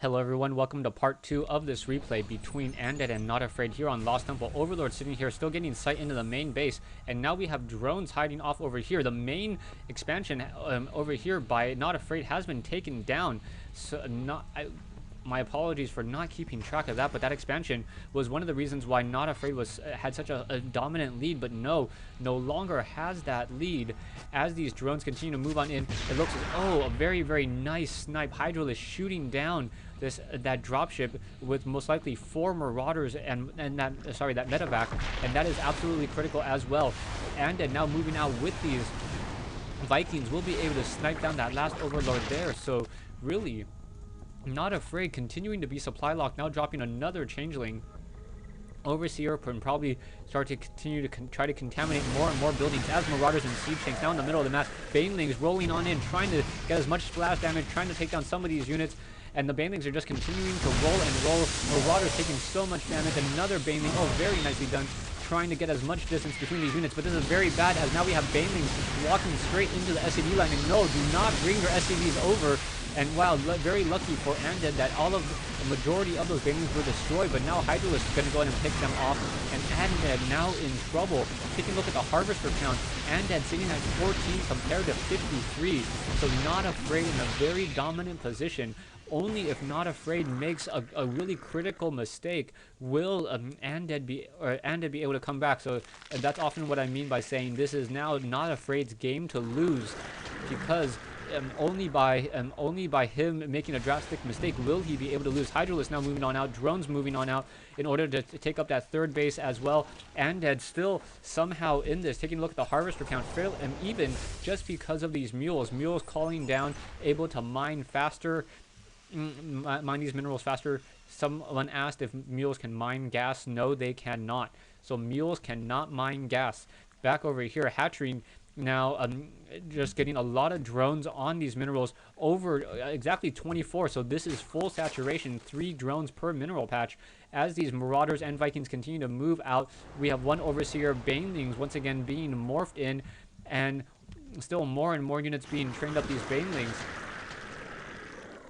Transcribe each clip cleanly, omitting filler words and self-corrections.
Hello everyone, welcome to part 2 of this replay between Andead and NotAfraid here on Lost Temple. Overlord sitting here still getting sight into the main base, and now we have drones hiding off over here. The main expansion over here by NotAfraid has been taken down, so my apologies for not keeping track of that, but that expansion was one of the reasons why NotAfraid had such a dominant lead, but no longer has that lead. As these drones continue to move on in, it looks as a very nice snipe. Hydralisk shooting down that dropship with most likely 4 marauders and that medevac, and that is absolutely critical as well. And now moving out with these Vikings, will be able to snipe down that last overlord there. So really, NotAfraid continuing to be supply locked, now dropping another changeling. Overseer can probably start to continue to try to contaminate more and more buildings as marauders and siege tanks now in the middle of the map. Banelings rolling on in, trying to get as much splash damage, trying to take down some of these units, and the Banelings are just continuing to roll and roll. Marauders taking so much damage. Another Baneling, very nicely done, trying to get as much distance between these units, but this is very bad as now we have Banelings walking straight into the SCV line, and no, do not bring your SCVs over. And wow, very lucky for Andead that the majority of those Banelings were destroyed, but now Hydralisk is going to go ahead and pick them off, and Andead now in trouble. Taking a look at the harvester count, Andead sitting at 14 compared to 53, so NotAfraid in a very dominant position. Only if NotAfraid makes a really critical mistake will Andead be able to come back. So that's often what I mean by saying this is now NotAfraid's game to lose, because only by him making a drastic mistake will he be able to lose. Hydralisk now moving on out, drones moving on out in order to take up that third base as well. Andead still somehow in this, taking a look at the harvester count, and even just because of these mules calling down, able to mine faster, mine these minerals faster. Someone asked if mules can mine gas. No, they cannot. So mules cannot mine gas. Back over here, hatchery now just getting a lot of drones on these minerals, over exactly 24. So this is full saturation, 3 drones per mineral patch. As these marauders and Vikings continue to move out, we have one overseer, Banelings once again being morphed in, and still more and more units being trained up these Banelings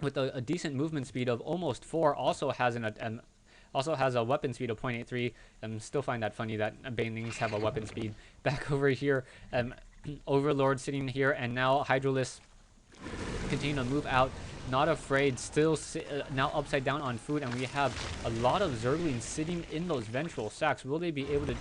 with a decent movement speed of almost 4. Also has a weapon speed of 0.83. Still find that funny that Banelings have a weapon speed. Back over here, Overlord sitting here, and now Hydralisk continue to move out. NotAfraid still now upside down on food, and we have a lot of Zerglings sitting in those ventral sacks. Will they be able to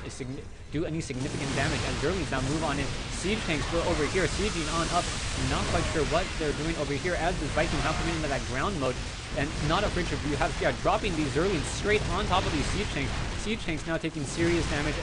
do any significant damage as Zerglings now move on in? Siege tanks still over here, sieging on up. Not quite sure what they're doing over here as the Vikings now coming into that ground mode, and NotAfraid should be dropping these Zerglings straight on top of these siege tanks. Siege tanks now taking serious damage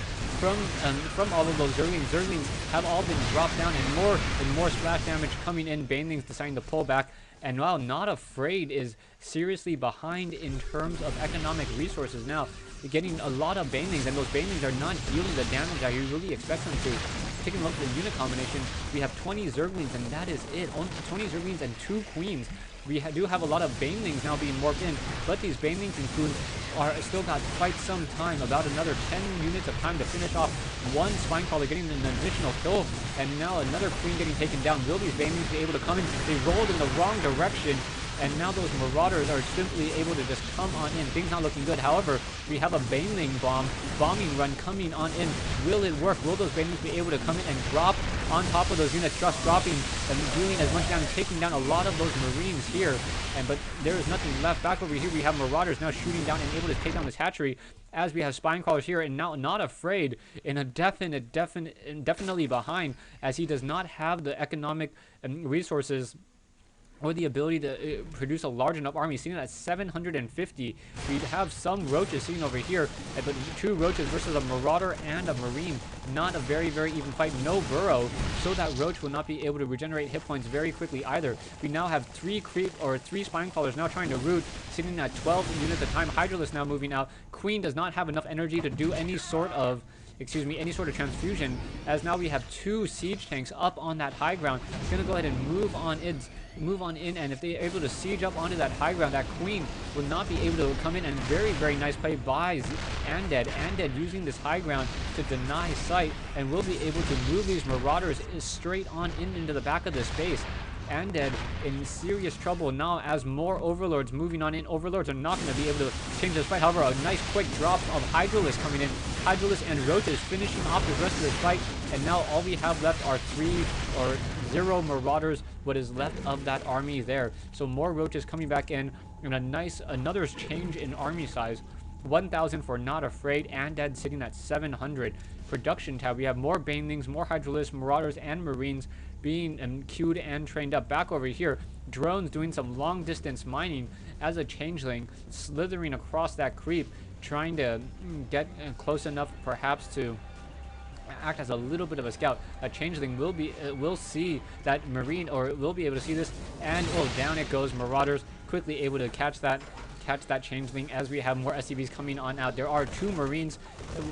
from all of those Zerglings. Zerglings have all been dropped down, and more splash damage coming in. Banelings deciding to pull back. And while NotAfraid is seriously behind in terms of economic resources now, getting a lot of Banelings, and those Banelings are not dealing the damage that you really expect them to. Taking a look at the unit combination, we have 20 Zerglings, and that is it. Only 20 Zerglings and 2 Queens. We do have a lot of Banelings now being morphed in, but these Banelings and Queens are still got quite some time, about another 10 units of time to finish off one Spine Crawler, getting an additional kill, and now another Queen getting taken down. Will these Banelings be able to come in? They rolled in the wrong direction, and now those Marauders are simply able to just come on in. Things not looking good. However, we have a Baneling bombing run coming on in. Will it work? Will those Banelings be able to come in and drop on top of those units, just dropping and dealing as much damage, taking down a lot of those Marines here? But there is nothing left. Back over here, we have Marauders now shooting down and able to take down this hatchery, as we have Spine Crawlers here, and now NotAfraid in a definitely behind, as he does not have the economic resources or the ability to produce a large enough army. Sitting at 750. We have some roaches sitting over here, but 2 roaches versus a marauder and a marine. Not a very even fight. No burrow, so that roach will not be able to regenerate hit points very quickly either. We now have 3 spine crawlers now trying to root, sitting at 12 units at a time. Hydralisk now moving out. Queen does not have enough energy to do any sort of transfusion, as now we have 2 siege tanks up on that high ground. It's gonna go ahead and move on in, and if they are able to siege up onto that high ground, that Queen will not be able to come in. And very nice play by Andead. Andead using this high ground to deny sight, and will be able to move these Marauders straight on into the back of this base. Andead in serious trouble now as more Overlords moving on in. Overlords are not going to be able to change this fight. However, a nice quick drop of Hydralisk coming in. Hydralisk and Roaches finishing off the rest of this fight. And now all we have left are 0 Marauders, what is left of that army there. So more Roaches coming back in, and another change in army size. 1,000 for NotAfraid, Andead sitting at 700. Production tab, we have more Banelings, more Hydralisks, Marauders, and Marines being queued and trained up. Back over here, drones doing some long distance mining as a changeling, slithering across that creep, trying to get close enough perhaps to act as a little bit of a scout. A changeling will see that marine, or will be able to see this, and oh, down it goes. Marauders quickly able to catch that changeling as we have more SCVs coming on out. There are 2 Marines.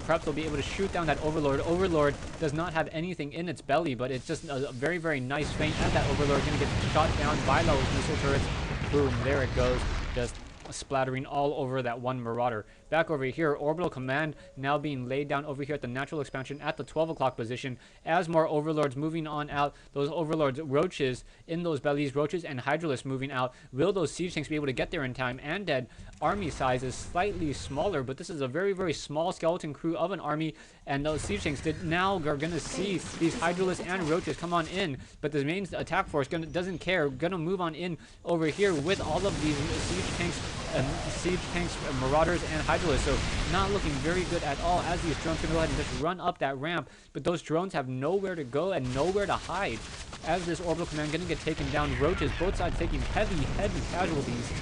Perhaps they'll be able to shoot down that Overlord. Overlord does not have anything in its belly, but it's just a very, very nice feint, and that Overlord is going to get shot down by those missile turrets. Boom, there it goes. Just splattering all over that one Marauder. Back over here, Orbital Command now being laid down over here at the natural expansion at the 12 o'clock position as more Overlords moving on out. Those Overlords, Roaches in those bellies, Roaches and Hydralisks moving out. Will those Siege Tanks be able to get there in time? Andead army size is slightly smaller, but this is a very, very small skeleton crew of an army, and those Siege Tanks now are going to see these Hydralisks and Roaches come on in, but the main attack force doesn't care, going to move on in over here with all of these Siege Tanks, Marauders, and Hydralisks. So not looking very good at all as these drones can go ahead and just run up that ramp, but those drones have nowhere to go and nowhere to hide as this Orbital Command going to get taken down. Roaches, both sides taking heavy casualties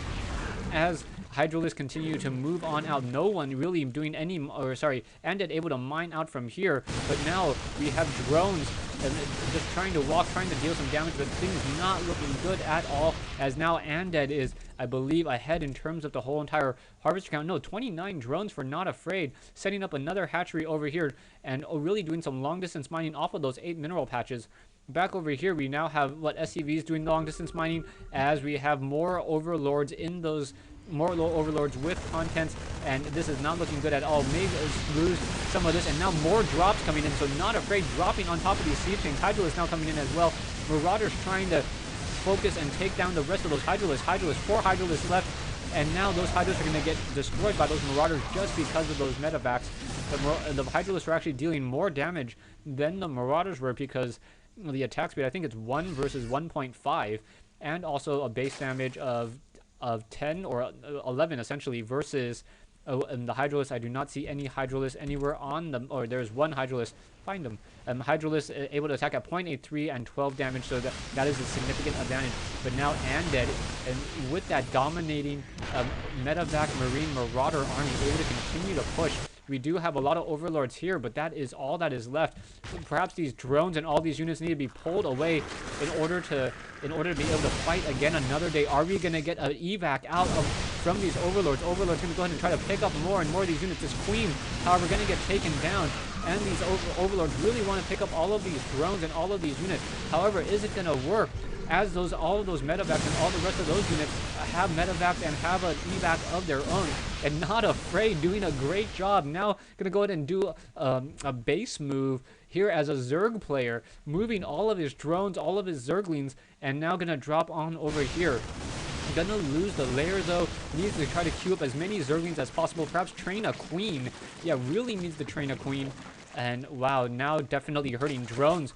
as Hydralisks continue to move on out. No one really doing any, Andead able to mine out from here, but now we have drones just trying to deal some damage, but things not looking good at all, as now Andead is, I believe, ahead in terms of the whole entire harvester count. No, 29 drones for NotAfraid, setting up another hatchery over here, and really doing some long distance mining off of those 8 mineral patches. Back over here, we now have SCVs doing long distance mining, as we have more Overlords in those, more low Overlords with contents, and this is not looking good at all. May lose some of this, and now more drops coming in, so NotAfraid dropping on top of these Siege Tanks. Hydralisks now coming in as well. Marauders trying to focus and take down the rest of those Hydralisks. 4 Hydralisks left, and now those Hydralisks are going to get destroyed by those Marauders just because of those medevacs. The Hydralisks are actually dealing more damage than the Marauders were, because the attack speed, I think it's 1 versus 1.5, and also a base damage of 10 or 11 essentially versus the Hydralisk. I do not see any Hydralisk anywhere on them, or there's one Hydralisk. Find them. Hydralisk able to attack at 0.83 and 12 damage, so that is a significant advantage. But now Andead, and with that dominating medevac Marine Marauder army, able to continue to push. We do have a lot of Overlords here, but that is all that is left. Perhaps these drones and all these units need to be pulled away in order to be able to fight again another day. Are we going to get an evac out from these Overlords? Overlords going to go ahead and try to pick up more and more of these units. This Queen, however, going to get taken down, and these Overlords really want to pick up all of these drones and all of these units. However, is it going to work? As all of those medevacs and all the rest of those units have medevacs and have an evac of their own, and NotAfraid doing a great job. Now going to go ahead and do a base move here as a Zerg player, moving all of his drones, all of his Zerglings, and now going to drop on over here. Gonna lose the lair though. Needs to try to queue up as many Zerglings as possible. Perhaps train a Queen. Yeah, really needs to train a Queen. And wow, now definitely hurting. Drones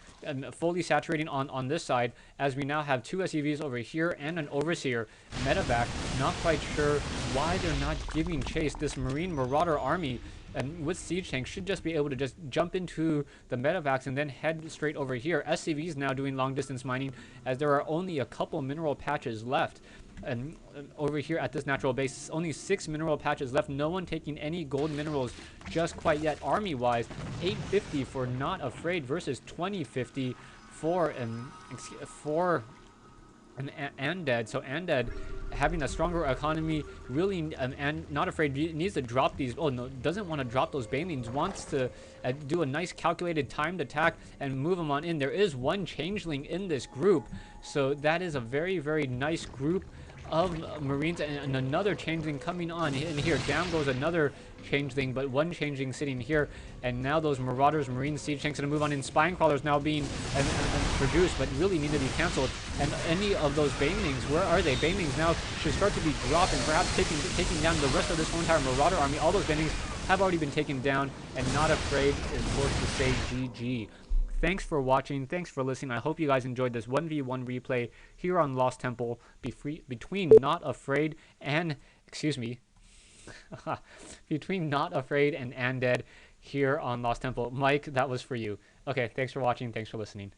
fully saturating on this side, as we now have 2 SCVs over here and an Overseer. Medevac, not quite sure why they're not giving chase. This Marine Marauder army, and with Siege Tanks, should just be able to just jump into the medevacs and then head straight over here. SCVs now doing long distance mining, as there are only a couple mineral patches left. And over here at this natural base, only 6 mineral patches left. No one taking any gold minerals just quite yet. Army wise, 850 for NotAfraid versus 2050 for Andead. So Andead having a stronger economy, really, and NotAfraid needs to drop these. Oh no, doesn't want to drop those Banelings. Wants to do a nice calculated timed attack and move them on in. There is one changeling in this group, so that is a very, very nice group of Marines, and another changeling coming on in here. Down goes another changeling, but one changeling sitting here, and now those Marauders, Marine Siege Tanks, going to move on in. Spine Crawlers now being produced, but really need to be cancelled. And any of those Banelings, where are they? Banelings now should start to be dropped and perhaps taking down the rest of this whole entire Marauder army. All those Banelings have already been taken down, and NotAfraid is forced to say GG. Thanks for watching. Thanks for listening. I hope you guys enjoyed this 1v1 replay here on Lost Temple between NotAfraid and, excuse me, between NotAfraid and Andead here on Lost Temple. Mike, that was for you. Okay, thanks for watching. Thanks for listening.